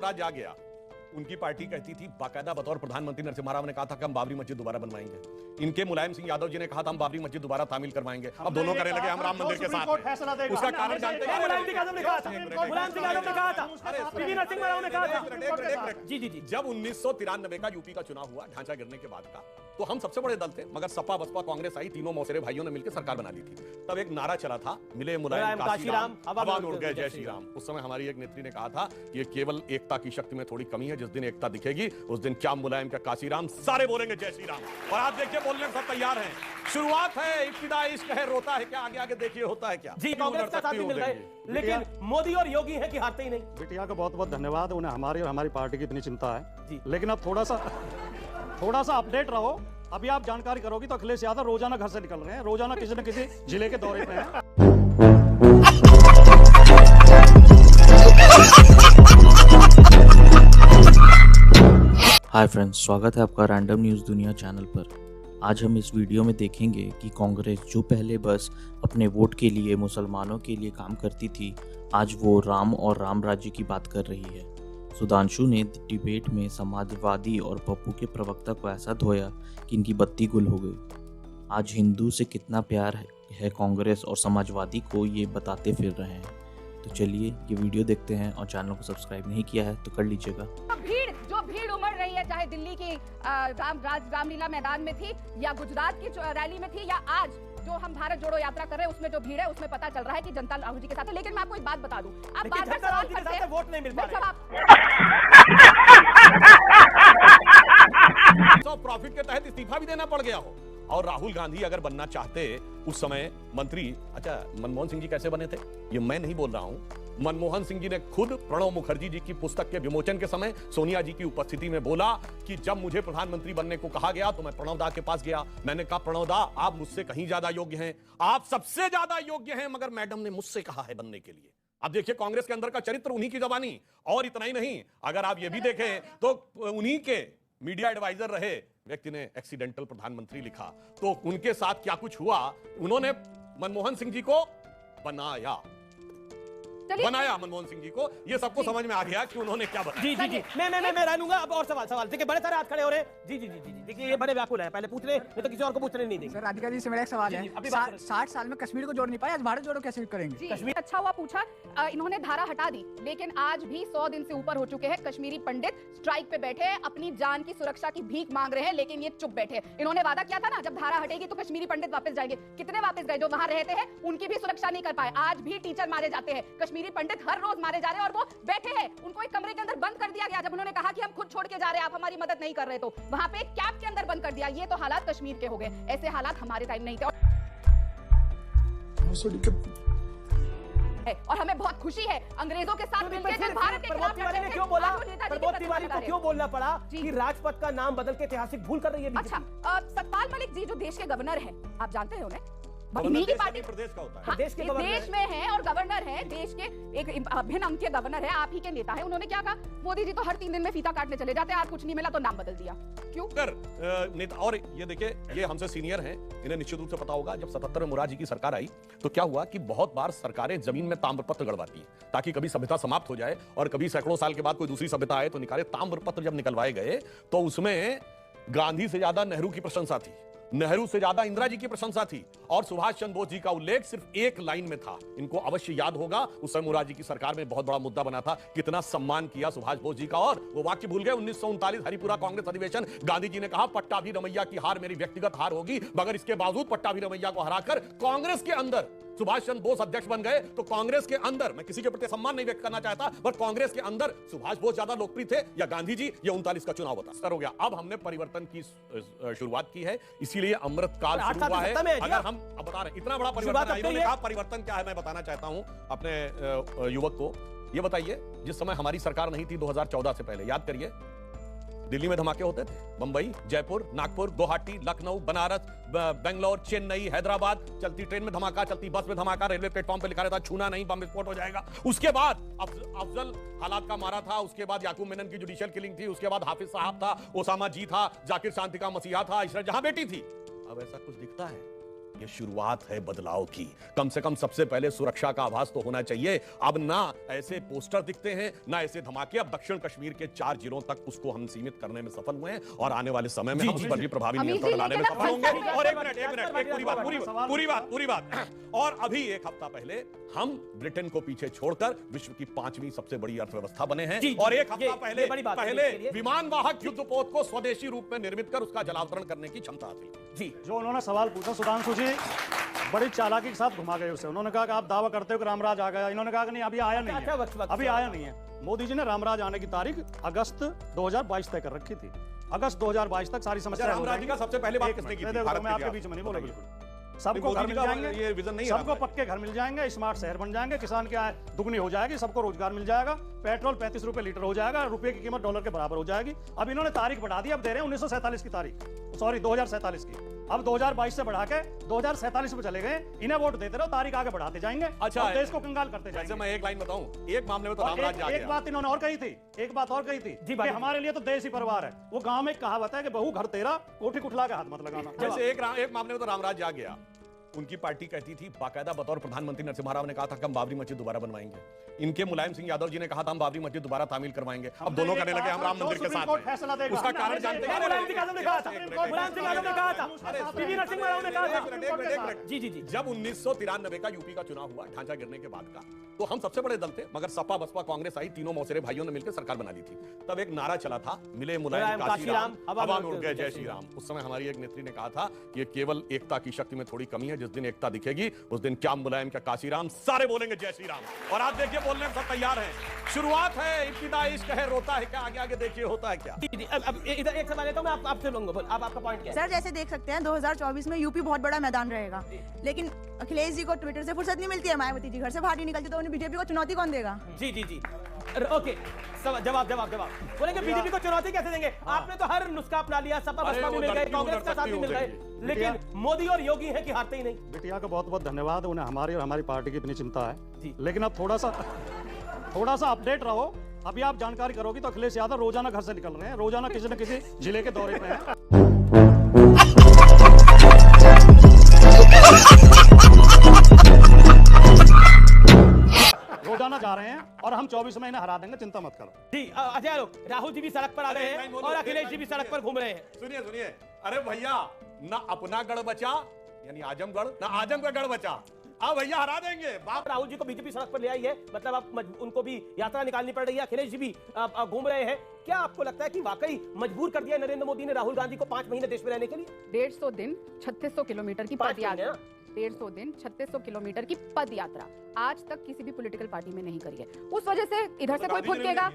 महाराज आ गया, उनकी पार्टी कहती थी, बाकायदा बतौर प्रधानमंत्री नरसिम्हा राव ने कहा था कि हम बाबरी मस्जिद दोबारा बनवाएंगे। इनके मुलायम सिंह यादव जी ने कहा था हम बाबरी मस्जिद दोबारा तामील करवाएंगे। अब दोनों करने लगे हम राम मंदिर के साथ हैं। उसका कारण जानते हैं? मुलायम सिंह यादव ने कहा था, मुलायम सिंह यादव ने कहा था, पीवी नरसिम्हा राव ने कहा था। जी जी जी। जब 1993 का यूपी का चुनाव हुआ, ढांचा गिरने के बाद का, तो हम सबसे बड़े दल थे, मगर सपा बसपा कांग्रेस आई, तीनों मौसेरे भाइयों ने मिलकर सरकार बना ली थी। तब एक नारा चला था, मिले मुलायम काशीराम, हवा में उड़ गए जय श्री राम। उस समय हमारी एक नेत्री ने कहा था कि ये केवल एकता की शक्ति में थोड़ी कमी है, जिस दिन एकता दिखेगी उस दिन क्या मुलायम क्या काशीराम, सारे बोलेंगे जय श्री राम। और आप देखिए बोलने सब तैयार हैं। शुरुआत है, इब्तिदा इश्क है, रोता है क्या, आगे आगे देखिए होता है क्या। जी, कांग्रेस का साथ भी मिल गए, लेकिन मोदी और योगी है कि हारते ही नहीं। बिटिया को बहुत बहुत धन्यवाद, उन्हें हमारी और हमारी पार्टी की इतनी चिंता है जी। लेकिन अब थोड़ा सा अपडेट रहो। अभी आप जानकारी करोगी तो अखिलेश यादव रोजाना घर से निकल रहे हैं, रोजाना किसी न किसी जिले के दौरे पे हैं। हाय फ्रेंड्स, स्वागत है आपका रैंडम न्यूज़ दुनिया चैनल पर। आज हम इस वीडियो में देखेंगे कि कांग्रेस जो पहले बस अपने वोट के लिए मुसलमानों के लिए काम करती थी, आज वो राम और राम राज्य की बात कर रही है। सुधांशु ने डिबेट में समाजवादी और पप्पू के प्रवक्ता को ऐसा धोया कि इनकी बत्ती गुल हो गई। आज हिंदू से कितना प्यार है कांग्रेस और समाजवादी को, ये बताते फिर रहे हैं। तो चलिए ये वीडियो देखते हैं, और चैनल को सब्सक्राइब नहीं किया है तो कर लीजिएगा। जो भीड़ उमड़ रही है, चाहे दिल्ली की रामलीला मैदान में थी, या गुजरात की रैली में थी, या आज जो हम भारत जोड़ो यात्रा कर रहे हैं उसमें जो भीड़ है, उसमें पता चल रहा है कि जनता राहुल जी के साथ है। लेकिन मैं आपको एक बात बता दूं, आप बार-बार सवाल करते हैं, वोट नहीं मिल पा रहा है। तो प्रॉफिट के तहत इस्तीफा भी देना पड़ गया हो। और राहुल गांधी अगर बनना चाहते उस समय मंत्री, अच्छा मनमोहन सिंह जी कैसे बने थे ये मैं नहीं बोल रहा हूं। मनमोहन सिंह जी ने खुद प्रणब मुखर्जी जी की पुस्तक के विमोचन के समय सोनिया जी की उपस्थिति में बोला कि जब मुझे प्रधानमंत्री बनने को कहा गया तो मैं प्रणब दा के पास गया। मैंने कहा प्रणब दा, आप मुझसे कहीं ज्यादा योग्य हैं, आप सबसे ज्यादा योग्य हैं, मगर मैडम ने मुझसे कहा है बनने के लिए। अब देखिए कांग्रेस के अंदर का चरित्र, उन्हीं की जबानी। और इतना ही नहीं, अगर आप ये भी देखें तो उन्हीं के मीडिया एडवाइजर रहे व्यक्ति ने एक्सीडेंटल प्रधानमंत्री लिखा। तो उनके साथ क्या कुछ हुआ, उन्होंने मनमोहन सिंह जी को बनाया मनमोहन सिंह जी को। ये सबको समझ में आ गया कि उन्होंने क्या बताया। जी जी जी, मैं रह लूंगा। अब और सवाल देखिए, बड़े सारे हाथ खड़े हो रहे हैं। जी जी जी जी, देखिए ये बड़े व्याकुल है, पहले पूछ ले, नहीं तो किसी और को पूछने नहीं देंगे। सर राधिका जी से मेरा एक सवाल है, 60 साल में कश्मीर को जोड़ नहीं पाए, आज भारत जोड़ो कैसे करेंगे? कश्मीर अच्छा हुआ पूछा, इन्होंने धारा हटा दी, लेकिन आज भी 100 दिन से ऊपर हो चुके हैं। कश्मीरी पंडित स्ट्राइक पे बैठे हैं, अपनी जान की सुरक्षा की भीख मांग रहे हैं, लेकिन ये चुप बैठे। इन्होंने वादा किया था ना, जब धारा हटेगी तो कश्मीरी पंडित वापस जाएंगे। कितने वापस गए? जो वहां रहते हैं उनकी भी सुरक्षा नहीं कर पाए। आज भी टीचर मारे जाते हैं, कश्मीरी पंडित हर रोज मारे जा रहे हैं, और वो बैठे हैं। उनको एक कमरे के अंदर बंद कर दिया गया जब उन्होंने कहा कि हम खुद छोड़ के जा रहे हैं, आप हमारी मदद नहीं कर रहे, तो वहां पे एक कैंप के अंदर बंद कर दिया। ये तो हालात कश्मीर के हो गए, ऐसे हालात हमारे टाइम नहीं थे। और हमें बहुत खुशी है अंग्रेजों के साथ मिलकर जब भारत के खिलाफ तिवारी ने क्यों बोला, प्रमोद तिवारी को क्यों बोलना पड़ा कि राजपथ का नाम बदल के ऐतिहासिक भूल कर रही है? अच्छा, सतपाल मलिक जी जो देश के गवर्नर हैं, आप जानते हैं उन्हें? पार्टी प्रदेश का होता है, देश में है और गवर्नर है, देश के एक अभिन्न अंग के गवर्नर है, आप ही के नेता है। उन्होंने क्या कहा, मोदी जी तो हर 3 दिन में फीता काटने चले जाते हैं, आज कुछ नहीं मिला तो नाम बदल दिया। क्यों नेता? और ये देखिए, ये हमसे सीनियर हैं, इन्हें निश्चित रूप से पता होगा। जब 77 में मुरारजी की सरकार आई तो क्या हुआ कि बहुत बार सरकारें जमीन में ताम्रपत्र गड़वाती हैं ताकि कभी सभ्यता समाप्त हो जाए, और कभी सैकड़ों साल के बाद कोई दूसरी सभ्यता आए तो निकाले। ताम्रपत्र जब निकलवाए गए तो उसमें गांधी से ज्यादा नेहरू की प्रशंसा थी, नेहरू से ज्यादा इंदिरा जी की प्रशंसा थी, और सुभाष चंद्र बोस जी का उल्लेख सिर्फ एक लाइन में था। इनको अवश्य याद होगा, उस समय मुरारजी की सरकार में बहुत बड़ा मुद्दा बना था, कितना सम्मान किया सुभाष बोस जी का। और वो वाक्य भूल गए, 1939 हरिपुरा कांग्रेस अधिवेशन, गांधी जी ने कहा पट्टाभी रमैया की हार मेरी व्यक्तिगत हार होगी, मगर इसके बावजूद पट्टाभी रमैया को हराकर कांग्रेस के अंदर सुभाष चंद्र बोस अध्यक्ष बन गए। तो कांग्रेस के अंदर, मैं किसी के प्रति सम्मान नहीं व्यक्त करना चाहता, पर कांग्रेस के अंदर सुभाष बोस ज्यादा लोकप्रिय थे या गांधी जी? ये 39 का चुनाव होता सर हो गया। अब हमने परिवर्तन की शुरुआत की है, इसीलिए अमृत काल शुरू हुआ है। अगर हम अब बता रहे इतना बड़ा परिवर्तन है, इन्होंने कहा परिवर्तन क्या है, मैं बताना चाहता हूं अपने युवक को। ये बताइए, जिस समय हमारी सरकार नहीं थी 2014 से पहले, याद करिए, दिल्ली में धमाके होते थे, बंबई, जयपुर, नागपुर, गुवाहाटी, लखनऊ, बनारस, बेंगलोर, चेन्नई, हैदराबाद, चलती ट्रेन में धमाका, चलती बस में धमाका, रेलवे प्लेटफॉर्म पे लिखा रहता छूना नहीं, बम विस्फोट हो जाएगा। उसके बाद अफजल हालात का मारा था, उसके बाद याकूब मेनन की जुडिशियल किलिंग थी, उसके बाद हाफिज साहब था, ओसामा जी था, जाकिर शांति का मसीहा था, इशरत जहां बेटी थी। अब ऐसा कुछ दिखता है? ये शुरुआत है बदलाव की। कम से कम सबसे पहले सुरक्षा का आभास तो होना चाहिए। अब ना ऐसे पोस्टर दिखते हैं, ना ऐसे धमाके। अब दक्षिण कश्मीर के 4 जिलों तक उसको हम सीमित करने में सफल हुए हैं और आने वाले समय में हम उस पर भी प्रभावी नियंत्रण लाने में सफल होंगे। और एक मिनट, पूरी बात। और अभी एक हफ्ता पहले हम ब्रिटेन को पीछे छोड़कर विश्व की 5वीं सबसे बड़ी अर्थव्यवस्था बने हैं। और एक हफ्ता पहले विमान वाहक युद्धपोत को स्वदेशी रूप में निर्मित कर उसका जलावतरण करने की क्षमता हासिल की। जी, जो उन्होंने सवाल पूछा सुधांशु जी, बड़ी चालाकी के साथ घुमा गए उसे। उन्होंने कहा कि आप दावा करते हो कि रामराज आ गया। इन्होंने कहा कि नहीं, अभी आया नहीं है, अभी आया नहीं है। मोदी जी ने रामराज आने की तारीख अगस्त 2022 तय कर रखी थी। अगस्त 2022 तक सारी समस्या रामराज का सबसे पहले बात किसने की थी? मैं आपके बीच में नहीं बोला, बिल्कुल। सबको घर मिल जाएंगे, ये विजन नहीं है। सबको पक्के घर मिल जाएंगे, स्मार्ट शहर बन जाएंगे, किसान की आय दुगनी हो जाएगी, सबको रोजगार मिल जाएगा, पेट्रोल 35 रुपए लीटर हो जाएगा, रुपए की कीमत डॉलर के बराबर हो जाएगी। अब इन्होंने तारीख बढ़ा दी, अब दे रहे हैं 1947 की तारीख, सॉरी 2047 की। अब 2022 से बढ़ा के 2047 पे चले गए। इन्हें वोट देते रहो, तारीख आगे बढ़ाते जाएंगे। अच्छा, देश को कंगाल करते जाएंगे। मैं एक लाइन बताऊं, एक मामले में तो रामराज आ गया। एक बात इन्होंने और कही थी, एक बात और कही थी कि हमारे लिए तो देश ही परिवार है। वो गांव में कहावत है कि बहू घर तेरा, कोठी कुठला के हाथ मत लगाना। जैसे एक मामले में तो रामराज आ गया। उनकी पार्टी कहती थी, बाकायदा बतौर प्रधानमंत्री नरसिम्हा राव ने कहा था कि हम बाबरी मस्जिद दोबारा बनवाएंगे। इनके मुलायम सिंह यादव जी ने कहा था हम बाबरी मस्जिद दोबारा तामील करवाएंगे। अब दोनों कहने लगे हम राम मंदिर के साथ हैं। उसका कारण जानते हैं? मुलायम सिंह यादव ने कहा था, पीवी नरसिम्हा राव ने कहा था। जी जी जी। जब 1993 का यूपी का चुनाव हुआ, ढांचा गिरने के बाद का, तो हम सबसे बड़े दल थे, मगर सपा बसपा कांग्रेस आई, तीनों मौसेरे भाइयों ने मिलकर सरकार बना ली थी। तब एक नारा चला था, मिले मुलायम काशीराम, हवा में उड़ गए जय श्री राम। उस समय हमारी एक नेत्री ने कहा था ये केवल एकता की शक्ति में थोड़ी कमी है, जिस दिन एकता दिखेगी उस दिन क्या मुलायम क्या काशीराम, सारे बोलेंगे जय श्री राम। और आप देखिए बोलने में सब तैयार हैं। शुरुआत है, इब्तिदा इश्क है, रोता है क्या, आगे आगे देखिए होता है क्या। अब इधर एक सवाल लेता हूं मैं आपसे लूंगा। अब आपका पॉइंट क्या है? सर, जैसे देख सकते हैं 2024 में यूपी बहुत बड़ा मैदान रहेगा, लेकिन अखिलेश जी को ट्विटर से फुर्सत नहीं मिलती है, मायावती जी घर से बाहर नहीं निकलती, तो उन्हें बीजेपी को चुनौती कौन देगा? जी जी जी, ओके, जवाब बोलेंगे बीजेपी को चुनौती कैसे देंगे? आपने तो हर नुस्खा अपना लिया, सपा बसपा भी मिल गए, कांग्रेस का साथ भी मिल गए, लेकिन मोदी और योगी है कि हारते ही नहीं। बिटिया को बहुत बहुत धन्यवाद, उन्हें हमारी और हमारी पार्टी की इतनी चिंता है। लेकिन अब थोड़ा सा अपडेट रहो। अभी आप जानकारी करोगी तो अखिलेश यादव रोजाना घर से निकल रहे हैं, रोजाना किसी न किसी जिले के दौरे पे हैं। रोजाना जा रहे हैं और हम 24 में इन्हें हरा देंगे, चिंता मत करो। जी, अजय लोग, राहुल जी भी सड़क पर आ रहे हैं और अखिलेश जी भी सड़क पर घूम रहे हैं। सुनिए, अरे भैया, ना अपना गढ़ बचा यानी आजमगढ़, ना आजम का गढ़ बचा, अब भैया हरा देंगे। बाप राहुल जी को बीजेपी सड़क पर ले आई है, मतलब अब उनको भी यात्रा निकालनी पड़ रही है, अखिलेश जी भी घूम रहे हैं। क्या आपको लगता है कि वाकई मजबूर कर दिया नरेंद्र मोदी ने राहुल गांधी को 5 महीने देश में रहने के लिए? 150 दिन 3600 किलोमीटर की पद यात्रा, 150 दिन 3600 किलोमीटर की पद यात्रा आज तक किसी भी पॉलिटिकल पार्टी में नहीं करी है। उस वजह से इधर से कोई फुदकेगा,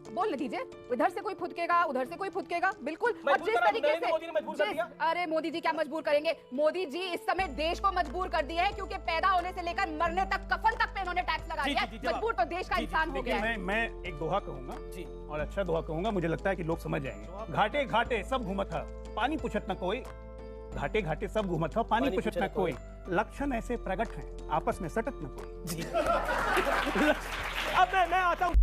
बोलने दीजिए, इधर से कोई फुदकेगा, उधर से कोई फुदकेगा, बिल्कुल। और जिस तरीके से, अरे मोदी जी क्या मजबूर करेंगे? मोदी जी इस समय देश को मजबूर कर दिए हैं, क्योंकि पैदा होने से लेकर मरने तक, कफन तक पे इन्होंने टैक्स लगा दिया। मजबूर तो देश का इंसान हो गया है। मैं एक दोहा कहूंगा जी, और अच्छा दोहा कहूंगा, मुझे लगता है कि लोग समझ जाएंगे। घाटे घाटे सब घूमत था, पानी पूछत न कोई, घाटे घाटे सब घूमत था, पानी पूछत न कोई, लक्षण ऐसे प्रकट हैं, आपस में सटत न कोई। अब मैं आता हूँ।